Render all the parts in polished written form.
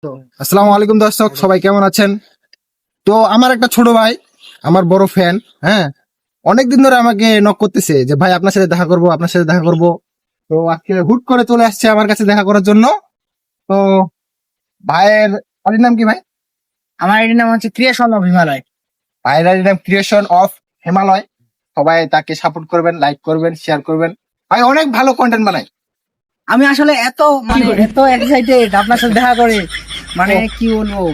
তো আসসালামু আলাইকুম দর্শক, সবাই কেমন আছেন? তো আমার একটা ছোট ভাই, আমার বড় ফ্যান, হ্যাঁ, অনেকদিন ধরে আমাকে নক করতেছে যে ভাই আপনার সাথে দেখা করব, আপনার সাথে দেখা করব। তো আজকে হুট করে চলে আসছে আমার কাছে দেখা করার জন্য। তো ভাইয়ের বাড়ির নাম কি ভাই? আমার এটির নাম হচ্ছে ক্রিয়েশন অফ হিমালয়। ভাইয়ের বাড়ির নাম ক্রিয়েশন অফ হিমালয়। সবাই তাকে সাপোর্ট করবেন, লাইক করবেন, শেয়ার করবেন। ভাই অনেক ভালো কন্টেন্ট বানায়। আমি আসলে এত এক্সাইটেড আপনার সাথে দেখা করে, কি বলবো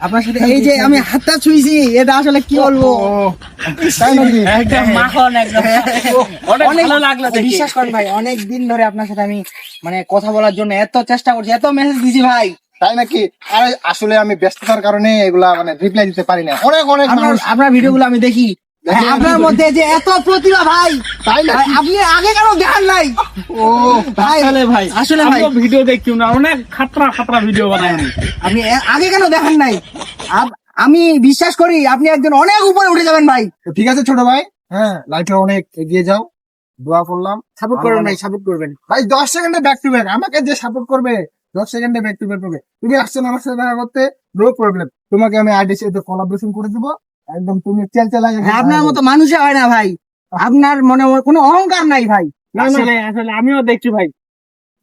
আপনার সাথে এই যে আমি হাতটা ছুঁইছি, এটা আসলে কি বলবো, ও, তাই নাকি? একদম মাখন একদম। অনেক ভালো লাগলো, বিশ্বাস করেন ভাই, অনেক দিন ধরে আপনার সাথে আমি কথা বলার জন্য এত চেষ্টা করছি, এত মেসেজ দিছি ভাই। তাই নাকি? আর আসলে আমি ব্যস্ততার কারণে এগুলা রিপ্লাই দিতে পারি না। অনেক অনেক মানুষ আপনার ভিডিওগুলো আমি দেখি, আপনার মধ্যে যে এত প্রতিভা ভাই, তাই ভাই, নাকি? আপনি আগে কেন দেখান নাই? ও ভাই আসলে ভাই ভিডিও দেখছি না, অনেক খাতরা ভিডিও বানাই আমি। আপনি আগে কেন দেখান নাই? আমি বিশ্বাস করি আপনি একজন অনেক উপরে উঠে যাবেন ভাই। তো ঠিক আছে ছোট ভাই, হ্যাঁ, লাইফে অনেক এগিয়ে যাও, দোয়া করলাম। সাপোর্ট করবেন ভাই, সাপোর্ট করবেন। ভাই 10 সেকেন্ডে ব্যাক টু ব্যাক, আমাকে যে সাপোর্ট করবে 10 সেকেন্ডে ব্যাক টু ব্যাক করবে। তুমি আসছো আমার সাথে দেখা করতে, নো প্রবলেম, তোমাকে আমি আইডির সাথে কোলাবোরেশন করে দেবো। একদম তুমি চেলচেলা আপনার মতো মানুষে হয় না ভাই, আপনার মনে কোনো অহংকার নাই ভাই। আসলে আমিও দেখছি ভাই।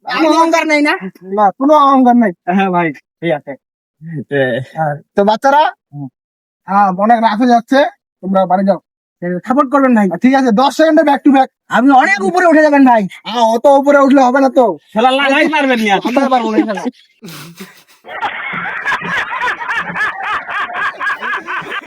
কোনো অহংকার নাই না? না, কোনো অহংকার নাই। হ্যাঁ ভাই, ঠিক আছে। তো বাচ্চারা, হ্যাঁ, অনেক রাত হয়ে যাচ্ছে, তোমরা বাড়ি যাও। সাপোর্ট করবেন ভাই, ঠিক আছে, 10 সেকেন্ডে ব্যাক টু ব্যাক। আপনি অনেক উপরে উঠে যাবেন ভাই। অত উপরে উঠলে হবে না তো। খেলা লাগাই পারবেন না। আমরা পারবো না এই খেলা।